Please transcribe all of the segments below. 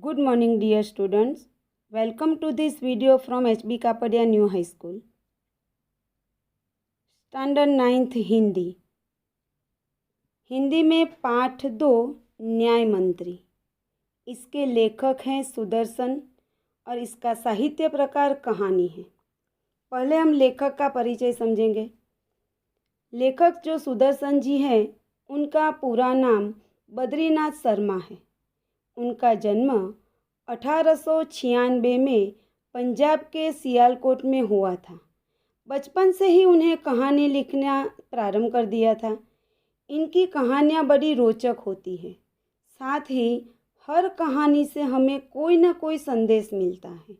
Good morning dear students. Welcome to this video from HB Kapadia New High School. Standard 9th Hindi. Hindi में पाठ 2 न्याय मंत्री। इसके लेखक हैं सुदर्शन और इसका साहित्य प्रकार कहानी है। पहले हम लेखक का परिचय समझेंगे। लेखक जो सुदर्शन जी हैं उनका पूरा नाम बद्रीनाथ शर्मा है। उनका जन्म 1896 में पंजाब के सियालकोट में हुआ था। बचपन से ही उन्हें कहानी लिखना प्रारंभ कर दिया था। इनकी कहानियाँ बड़ी रोचक होती हैं। साथ ही हर कहानी से हमें कोई न कोई संदेश मिलता है।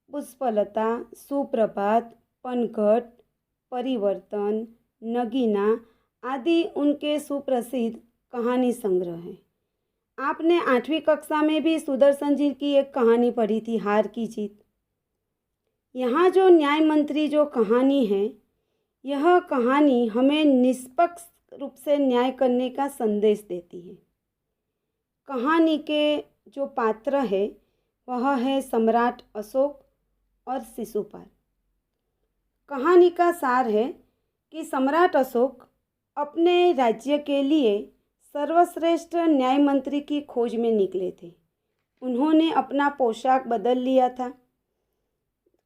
पुष्पलता, सुप्रभात, पनघट, परिवर्तन, नगीना आदि उनके सुप्रसिद्ध कहानी संग्रह हैं। आपने 8वीं कक्षा में भी सुदर्शन जी की एक कहानी पढ़ी थी, हार की जीत। यहाँ जो न्याय मंत्री जो कहानी है, यह कहानी हमें निष्पक्ष रूप से न्याय करने का संदेश देती है। कहानी के जो पात्र है वह है सम्राट अशोक और शिशुपाल। कहानी का सार है कि सम्राट अशोक अपने राज्य के लिए सर्वश्रेष्ठ न्याय मंत्री की खोज में निकले थे। उन्होंने अपना पोशाक बदल लिया था।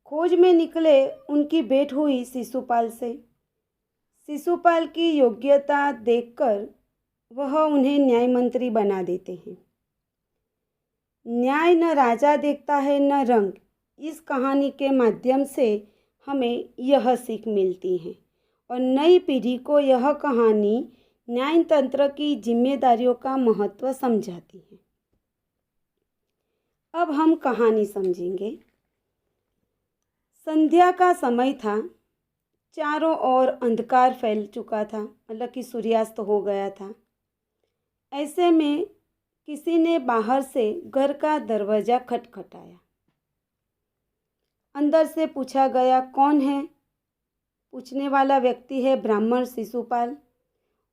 खोज में निकले उनकी भेंट हुई शिशुपाल से। शिशुपाल की योग्यता देखकर वह उन्हें न्याय मंत्री बना देते हैं। न्याय न राजा देखता है न रंग। इस कहानी के माध्यम से हमें यह सीख मिलती है और नई पीढ़ी को यह कहानी न्याय तंत्र की जिम्मेदारियों का महत्व समझाती है। अब हम कहानी समझेंगे। संध्या का समय था। चारों ओर अंधकार फैल चुका था, मतलब कि सूर्यास्त हो गया था। ऐसे में किसी ने बाहर से घर का दरवाज़ा खटखटाया। अंदर से पूछा गया, कौन है? पूछने वाला व्यक्ति है ब्राह्मण शिशुपाल।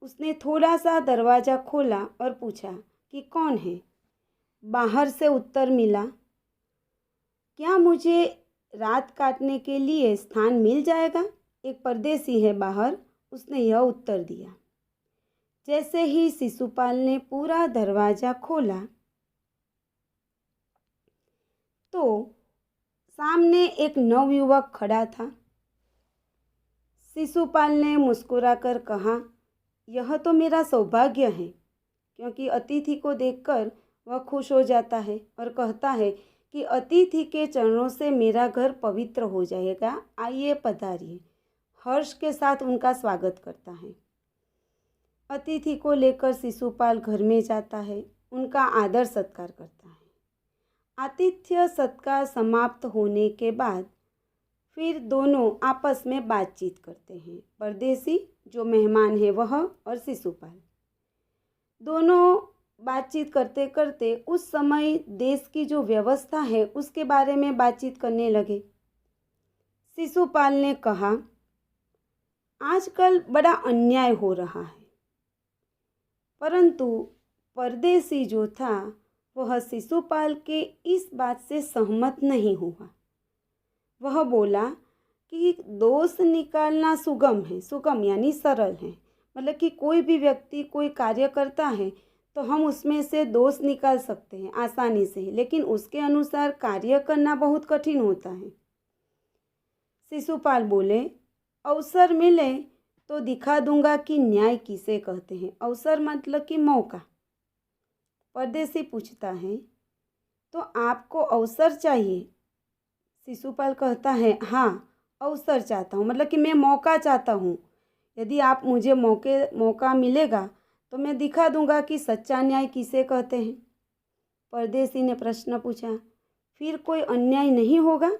उसने थोड़ा सा दरवाज़ा खोला और पूछा कि कौन है। बाहर से उत्तर मिला, क्या मुझे रात काटने के लिए स्थान मिल जाएगा? एक परदेसी है बाहर, उसने यह उत्तर दिया। जैसे ही शिशुपाल ने पूरा दरवाज़ा खोला तो सामने एक नवयुवक खड़ा था। शिशुपाल ने मुस्कुराकर कहा, यह तो मेरा सौभाग्य है, क्योंकि अतिथि को देखकर वह खुश हो जाता है और कहता है कि अतिथि के चरणों से मेरा घर पवित्र हो जाएगा, आइए पधारिए। हर्ष के साथ उनका स्वागत करता है। अतिथि को लेकर शिशुपाल घर में जाता है, उनका आदर सत्कार करता है। आतिथ्य सत्कार समाप्त होने के बाद फिर दोनों आपस में बातचीत करते हैं। परदेसी जो मेहमान है वह और शिशुपाल दोनों बातचीत करते करते उस समय देश की जो व्यवस्था है उसके बारे में बातचीत करने लगे। शिशुपाल ने कहा, आजकल बड़ा अन्याय हो रहा है। परंतु परदेसी जो था वह शिशुपाल के इस बात से सहमत नहीं हुआ। वह बोला कि दोष निकालना सुगम है। सुगम यानी सरल है, मतलब कि कोई भी व्यक्ति कोई कार्य करता है तो हम उसमें से दोष निकाल सकते हैं आसानी से, लेकिन उसके अनुसार कार्य करना बहुत कठिन होता है। शिशुपाल बोले, अवसर मिले तो दिखा दूंगा कि न्याय किसे कहते हैं। अवसर मतलब कि मौका। परदेसी पूछता है, तो आपको अवसर चाहिए? शिशुपाल कहता है, हाँ अवसर चाहता हूँ, मतलब कि मैं मौका चाहता हूँ। यदि आप मुझे मौका मिलेगा तो मैं दिखा दूंगा कि सच्चा न्याय किसे कहते हैं। परदेसी ने प्रश्न पूछा, फिर कोई अन्याय नहीं होगा?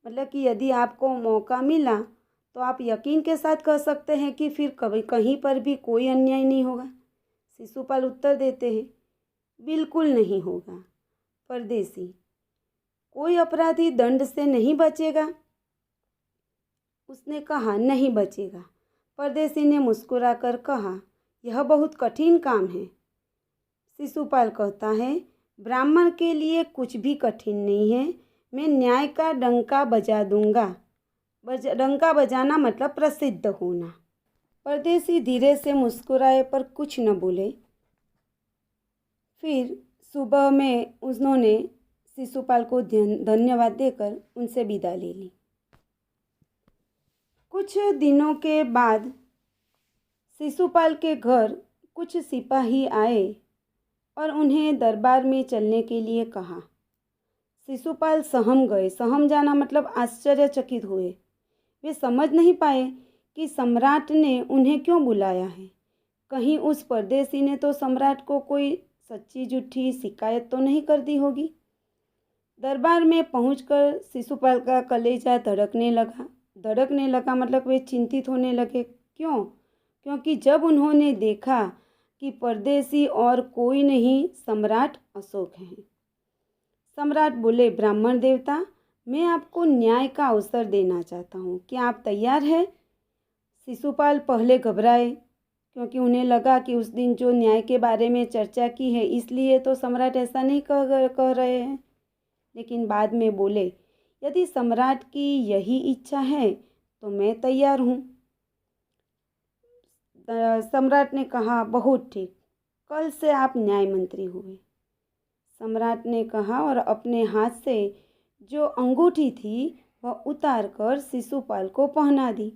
मतलब कि यदि आपको मौका मिला तो आप यकीन के साथ कह सकते हैं कि फिर कभी कहीं पर भी कोई अन्याय नहीं होगा। शिशुपाल उत्तर देते हैं, बिल्कुल नहीं होगा। परदेसी, कोई अपराधी दंड से नहीं बचेगा? उसने कहा, नहीं बचेगा। परदेसी ने मुस्कुराकर कहा, यह बहुत कठिन काम है। शिशुपाल कहता है, ब्राह्मण के लिए कुछ भी कठिन नहीं है। मैं न्याय का डंका बजा दूंगा। डंका बजाना मतलब प्रसिद्ध होना। परदेसी धीरे से मुस्कुराए पर कुछ न बोले। फिर सुबह में उन्होंने शिशुपाल को धन्यवाद देकर उनसे विदा ले ली। कुछ दिनों के बाद शिशुपाल के घर कुछ सिपाही आए और उन्हें दरबार में चलने के लिए कहा। शिशुपाल सहम गए। सहम जाना मतलब आश्चर्यचकित हुए। वे समझ नहीं पाए कि सम्राट ने उन्हें क्यों बुलाया है। कहीं उस परदेसी ने तो सम्राट को कोई सच्ची झूठी शिकायत तो नहीं कर दी होगी। दरबार में पहुंचकर शिशुपाल का कलेजा धड़कने लगा मतलब वे चिंतित होने लगे। क्यों? क्योंकि जब उन्होंने देखा कि परदेसी और कोई नहीं सम्राट अशोक हैं। सम्राट बोले, ब्राह्मण देवता, मैं आपको न्याय का अवसर देना चाहता हूँ, क्या आप तैयार हैं? शिशुपाल पहले घबराए क्योंकि उन्हें लगा कि उस दिन जो न्याय के बारे में चर्चा की है इसलिए तो सम्राट ऐसा नहीं कह रहे हैं। लेकिन बाद में बोले, यदि सम्राट की यही इच्छा है तो मैं तैयार हूँ। सम्राट ने कहा, बहुत ठीक, कल से आप न्याय मंत्री हुए। सम्राट ने कहा और अपने हाथ से जो अंगूठी थी वह उतार कर शिशुपाल को पहना दी।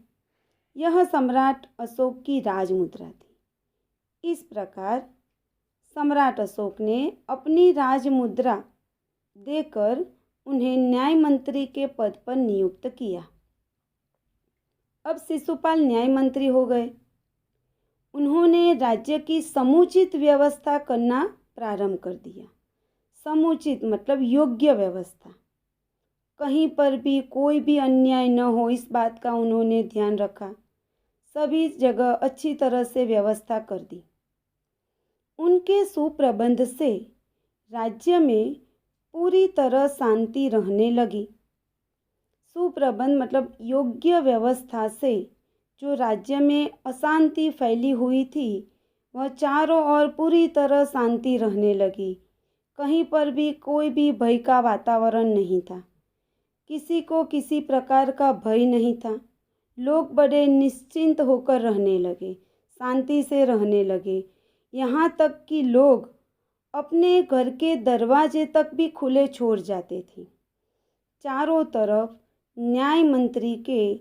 यह सम्राट अशोक की राजमुद्रा थी। इस प्रकार सम्राट अशोक ने अपनी राजमुद्रा देकर उन्हें न्याय मंत्री के पद पर नियुक्त किया। अब शिशुपाल न्याय मंत्री हो गए। उन्होंने राज्य की समुचित व्यवस्था करना प्रारंभ कर दिया। समुचित मतलब योग्य व्यवस्था। कहीं पर भी कोई भी अन्याय न हो इस बात का उन्होंने ध्यान रखा। सभी जगह अच्छी तरह से व्यवस्था कर दी। उनके सुप्रबंध से राज्य में पूरी तरह शांति रहने लगी। सुप्रबंध मतलब योग्य व्यवस्था से जो राज्य में अशांति फैली हुई थी वह चारों ओर पूरी तरह शांति रहने लगी। कहीं पर भी कोई भी भय का वातावरण नहीं था। किसी को किसी प्रकार का भय नहीं था। लोग बड़े निश्चिंत होकर रहने लगे, शांति से रहने लगे। यहाँ तक कि लोग अपने घर के दरवाजे तक भी खुले छोड़ जाते थे। चारों तरफ न्याय मंत्री के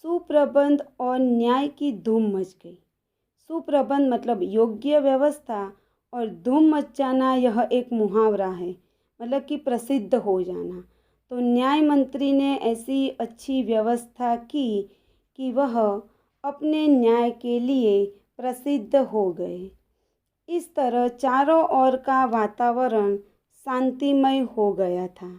सुप्रबंध और न्याय की धूम मच गई। सुप्रबंध मतलब योग्य व्यवस्था और धूम मच जाना, यह एक मुहावरा है, मतलब कि प्रसिद्ध हो जाना। तो न्याय मंत्री ने ऐसी अच्छी व्यवस्था की कि वह अपने न्याय के लिए प्रसिद्ध हो गए। इस तरह चारों ओर का वातावरण शांतिमय हो गया था।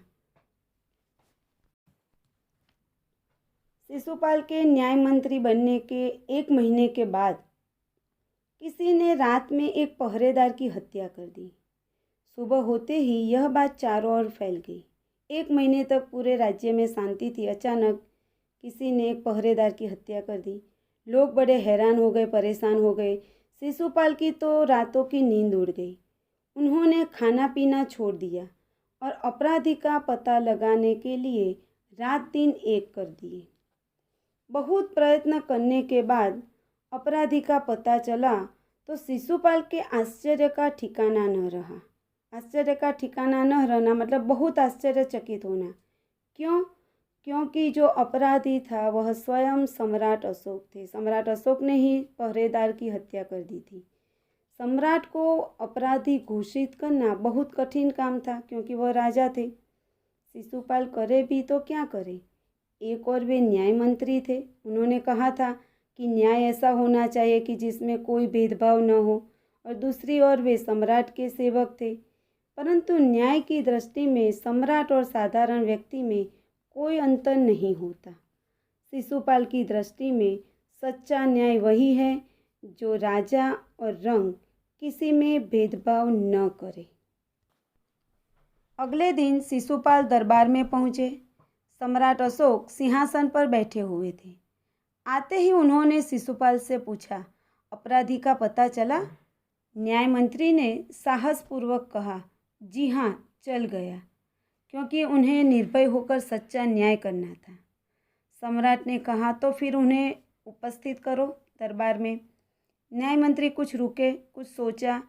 शिशुपाल के न्याय मंत्री बनने के 1 महीने के बाद किसी ने रात में एक पहरेदार की हत्या कर दी। सुबह होते ही यह बात चारों ओर फैल गई। 1 महीने तक पूरे राज्य में शांति थी। अचानक किसी ने एक पहरेदार की हत्या कर दी। लोग बड़े हैरान हो गए, परेशान हो गए। शिशुपाल की तो रातों की नींद उड़ गई। उन्होंने खाना पीना छोड़ दिया और अपराधी का पता लगाने के लिए रात दिन एक कर दिए। बहुत प्रयत्न करने के बाद अपराधी का पता चला तो शिशुपाल के आश्चर्य का ठिकाना न रहा। आश्चर्य का ठिकाना न रहना मतलब बहुत आश्चर्यचकित होना। क्यों? क्योंकि जो अपराधी था वह स्वयं सम्राट अशोक थे। सम्राट अशोक ने ही पहरेदार की हत्या कर दी थी। सम्राट को अपराधी घोषित करना बहुत कठिन काम था क्योंकि वह राजा थे। शिशुपाल करे भी तो क्या करे। एक और वे न्याय मंत्री थे। उन्होंने कहा था कि न्याय ऐसा होना चाहिए कि जिसमें कोई भेदभाव न हो, और दूसरी ओर वे सम्राट के सेवक थे। परंतु न्याय की दृष्टि में सम्राट और साधारण व्यक्ति में कोई अंतर नहीं होता। शिशुपाल की दृष्टि में सच्चा न्याय वही है जो राजा और रंग किसी में भेदभाव न करे। अगले दिन शिशुपाल दरबार में पहुँचे। सम्राट अशोक सिंहासन पर बैठे हुए थे। आते ही उन्होंने शिशुपाल से पूछा, अपराधी का पता चला? न्याय मंत्री ने साहसपूर्वक कहा, जी हाँ, चल गया, क्योंकि उन्हें निर्भय होकर सच्चा न्याय करना था। सम्राट ने कहा, तो फिर उन्हें उपस्थित करो दरबार में। न्याय मंत्री कुछ रुके, कुछ सोचा,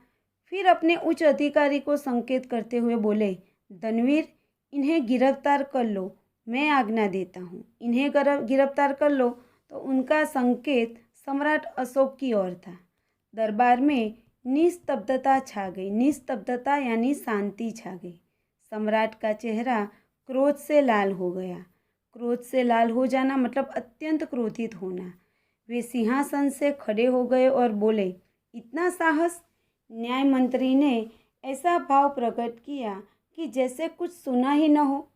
फिर अपने उच्च अधिकारी को संकेत करते हुए बोले, धनवीर, इन्हें गिरफ्तार कर लो, मैं आज्ञा देता हूँ। इन्हें गिरफ्तार कर लो। तो उनका संकेत सम्राट अशोक की ओर था। दरबार में निस्तब्धता छा गई। निस्तब्धता यानी शांति छा गई। सम्राट का चेहरा क्रोध से लाल हो गया। क्रोध से लाल हो जाना मतलब अत्यंत क्रोधित होना। वे सिंहासन से खड़े हो गए और बोले, इतना साहस? न्याय मंत्री ने ऐसा भाव प्रकट किया कि जैसे कुछ सुना ही न हो।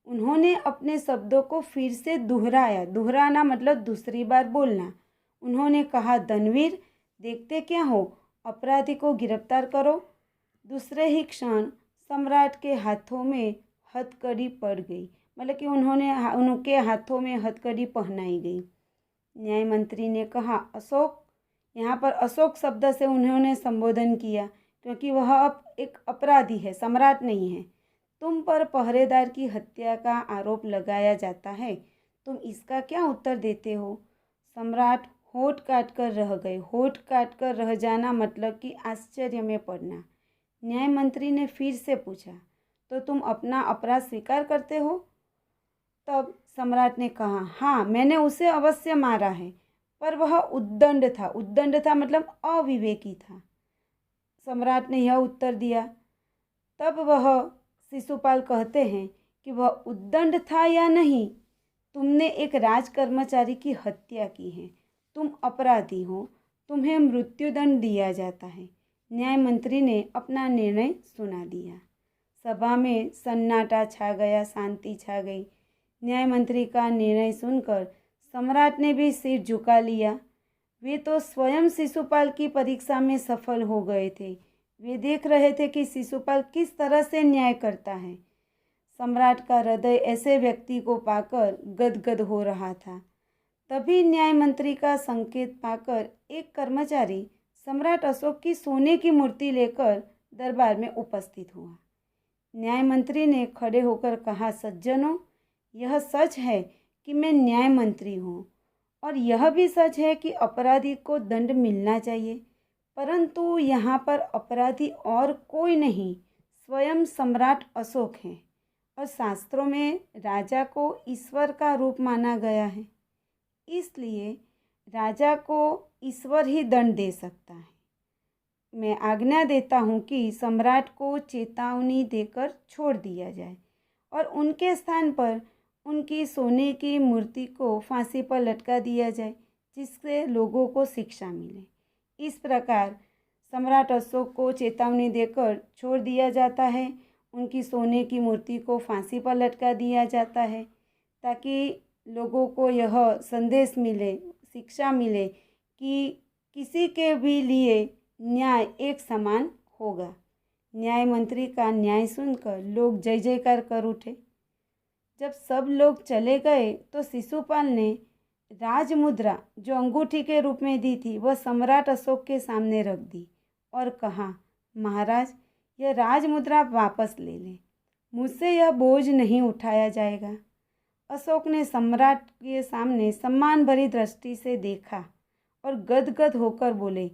उन्होंने अपने शब्दों को फिर से दोहराया। दोहराना मतलब दूसरी बार बोलना। उन्होंने कहा, धनवीर, देखते क्या हो, अपराधी को गिरफ्तार करो। दूसरे ही क्षण सम्राट के हाथों में हथकड़ी पड़ गई, मतलब कि उनके हाथों में हथकड़ी पहनाई गई। न्याय मंत्री ने कहा, अशोक। यहाँ पर अशोक शब्द से उन्होंने संबोधन किया, क्योंकि वह अब एक अपराधी है, सम्राट नहीं है। तुम पर पहरेदार की हत्या का आरोप लगाया जाता है, तुम इसका क्या उत्तर देते हो? सम्राट होठ काट कर रह गए। होठ काट कर रह जाना मतलब कि आश्चर्य में पड़ना। न्याय मंत्री ने फिर से पूछा, तो तुम अपना अपराध स्वीकार करते हो? तब सम्राट ने कहा, हाँ, मैंने उसे अवश्य मारा है, पर वह उद्दंड था। उद्दंड था मतलब अविवेकी था। सम्राट ने यह उत्तर दिया। तब वह शिशुपाल कहते हैं कि वह उद्दंड था या नहीं, तुमने एक राजकर्मचारी की हत्या की है, तुम अपराधी हो, तुम्हें मृत्युदंड दिया जाता है। न्याय मंत्री ने अपना निर्णय सुना दिया। सभा में सन्नाटा छा गया, शांति छा गई। न्याय मंत्री का निर्णय सुनकर सम्राट ने भी सिर झुका लिया। वे तो स्वयं शिशुपाल की परीक्षा में सफल हो गए थे। वे देख रहे थे कि शिशुपाल किस तरह से न्याय करता है। सम्राट का हृदय ऐसे व्यक्ति को पाकर गदगद हो रहा था। तभी न्याय मंत्री का संकेत पाकर एक कर्मचारी सम्राट अशोक की सोने की मूर्ति लेकर दरबार में उपस्थित हुआ। न्याय मंत्री ने खड़े होकर कहा, सज्जनों, यह सच है कि मैं न्याय मंत्री हूँ, और यह भी सच है कि अपराधी को दंड मिलना चाहिए, परंतु यहाँ पर अपराधी और कोई नहीं, स्वयं सम्राट अशोक हैं, और शास्त्रों में राजा को ईश्वर का रूप माना गया है। इसलिए राजा को ईश्वर ही दंड दे सकता है। मैं आज्ञा देता हूँ कि सम्राट को चेतावनी देकर छोड़ दिया जाए और उनके स्थान पर उनकी सोने की मूर्ति को फांसी पर लटका दिया जाए, जिससे लोगों को शिक्षा मिले। इस प्रकार सम्राट अशोक को चेतावनी देकर छोड़ दिया जाता है, उनकी सोने की मूर्ति को फांसी पर लटका दिया जाता है, ताकि लोगों को यह संदेश मिले, शिक्षा मिले कि किसी के भी लिए न्याय एक समान होगा। न्याय मंत्री का न्याय सुनकर लोग जय जयकार कर उठे। जब सब लोग चले गए तो शिशुपाल ने राजमुद्रा जो अंगूठी के रूप में दी थी वह सम्राट अशोक के सामने रख दी और कहा, महाराज, यह राजमुद्रा वापस ले लें, मुझसे यह बोझ नहीं उठाया जाएगा। अशोक ने सम्राट के सामने सम्मान भरी दृष्टि से देखा और गदगद होकर बोले,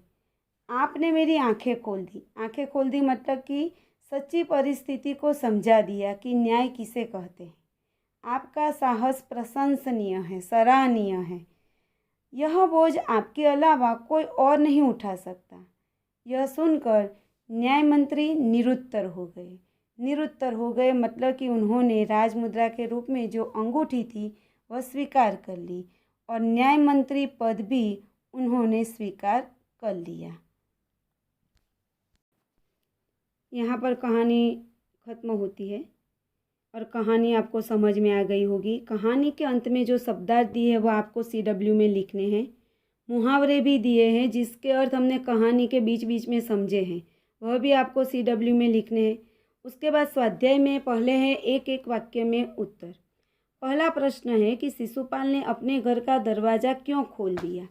आपने मेरी आंखें खोल दी। आंखें खोल दी मतलब कि सच्ची परिस्थिति को समझा दिया कि न्याय किसे कहते हैं। आपका साहस प्रशंसनीय है, सराहनीय है। यह बोझ आपके अलावा कोई और नहीं उठा सकता। यह सुनकर न्याय मंत्री निरुत्तर हो गए। निरुत्तर हो गए मतलब कि उन्होंने राजमुद्रा के रूप में जो अंगूठी थी वह स्वीकार कर ली और न्याय मंत्री पद भी उन्होंने स्वीकार कर लिया। यहाँ पर कहानी खत्म होती है और कहानी आपको समझ में आ गई होगी। कहानी के अंत में जो शब्दार्थ दिए हैं वो आपको CW में लिखने हैं। मुहावरे भी दिए हैं जिसके अर्थ हमने कहानी के बीच बीच में समझे हैं, वह भी आपको CW में लिखने हैं। उसके बाद स्वाध्याय में पहले हैं एक एक वाक्य में उत्तर। पहला प्रश्न है कि शिशुपाल ने अपने घर का दरवाज़ा क्यों खोल दिया?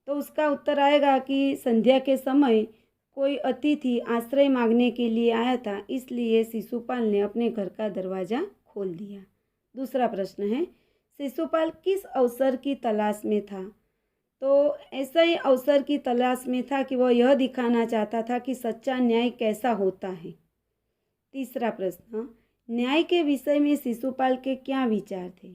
तो उसका उत्तर आएगा कि संध्या के समय कोई अतिथि आश्रय मांगने के लिए आया था, इसलिए शिशुपाल ने अपने घर का दरवाज़ा खोल दिया। दूसरा प्रश्न है, शिशुपाल किस अवसर की तलाश में था? तो ऐसा ही अवसर की तलाश में था कि वह यह दिखाना चाहता था कि सच्चा न्याय कैसा होता है। तीसरा प्रश्न, न्याय के विषय में शिशुपाल के क्या विचार थे?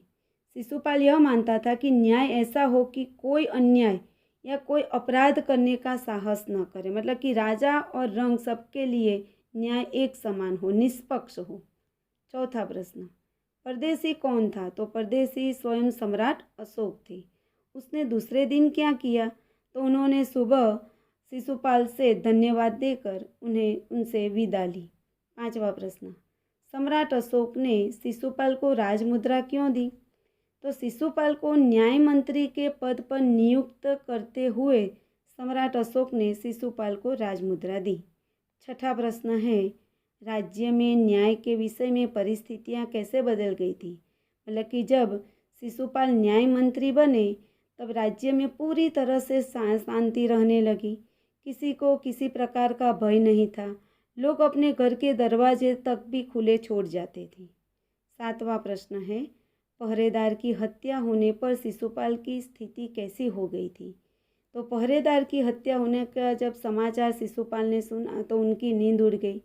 शिशुपाल यह मानता था कि न्याय ऐसा हो कि कोई अन्याय या कोई अपराध करने का साहस न करे, मतलब कि राजा और रंग सबके लिए न्याय एक समान हो, निष्पक्ष हो। चौथा प्रश्न, परदेसी कौन था? तो परदेसी स्वयं सम्राट अशोक थे। उसने दूसरे दिन क्या किया? तो उन्होंने सुबह शिशुपाल से धन्यवाद देकर उनसे विदा ली। पांचवा प्रश्न, सम्राट अशोक ने शिशुपाल को राजमुद्रा क्यों दी? तो शिशुपाल को न्याय मंत्री के पद पर नियुक्त करते हुए सम्राट अशोक ने शिशुपाल को राजमुद्रा दी। छठा प्रश्न है, राज्य में न्याय के विषय में परिस्थितियां कैसे बदल गई थी? मतलब कि जब शिशुपाल न्याय मंत्री बने तब राज्य में पूरी तरह से शांति रहने लगी। किसी को किसी प्रकार का भय नहीं था। लोग अपने घर के दरवाजे तक भी खुले छोड़ जाते थे। सातवां प्रश्न है, पहरेदार की हत्या होने पर शिशुपाल की स्थिति कैसी हो गई थी? तो पहरेदार की हत्या होने का जब समाचार शिशुपाल ने सुना तो उनकी नींद उड़ गई।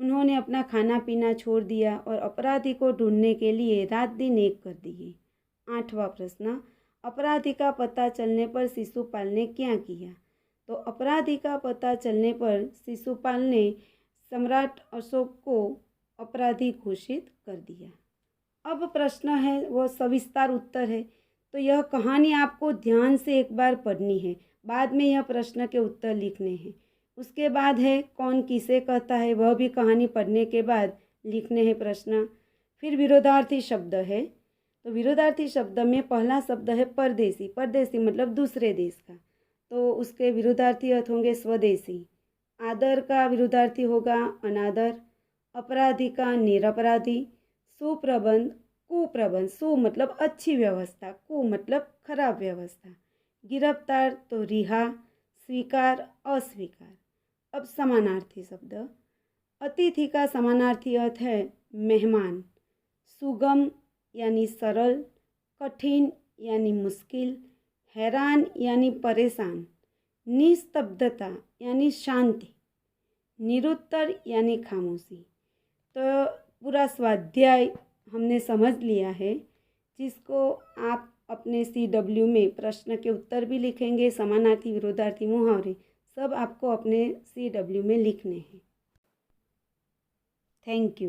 उन्होंने अपना खाना पीना छोड़ दिया और अपराधी को ढूंढने के लिए रात दिन एक कर दिए। आठवां प्रश्न, अपराधी का पता चलने पर शिशुपाल ने क्या किया? तो अपराधी का पता चलने पर शिशुपाल ने सम्राट अशोक को अपराधी घोषित कर दिया। अब प्रश्न है वो सविस्तार उत्तर है, तो यह कहानी आपको ध्यान से एक बार पढ़नी है, बाद में यह प्रश्न के उत्तर लिखने हैं। उसके बाद है कौन किसे कहता है, वह भी कहानी पढ़ने के बाद लिखने हैं प्रश्न। फिर विरोधार्थी शब्द है, तो विरोधार्थी शब्द में पहला शब्द है परदेसी। परदेसी मतलब दूसरे देश का, तो उसके विरोधार्थी अर्थ होंगे स्वदेशी। आदर का विरोधार्थी होगा अनादर। अपराधी का निरपराधी। सुप्रबंध कुप्रबंध, सु मतलब अच्छी व्यवस्था, कु मतलब खराब व्यवस्था। गिरफ्तार तो रिहा, स्वीकार अस्वीकार। अब समानार्थी शब्द, अतिथि का समानार्थी अर्थ है मेहमान। सुगम यानी सरल, कठिन यानी मुश्किल, हैरान यानी परेशान, निस्तब्धता यानी शांति, निरुत्तर यानी खामोशी। तो पूरा स्वाध्याय हमने समझ लिया है, जिसको आप अपने CW में प्रश्न के उत्तर भी लिखेंगे, समानार्थी विरोधार्थी मुहावरे सब आपको अपने CW में लिखने हैं। Thank you.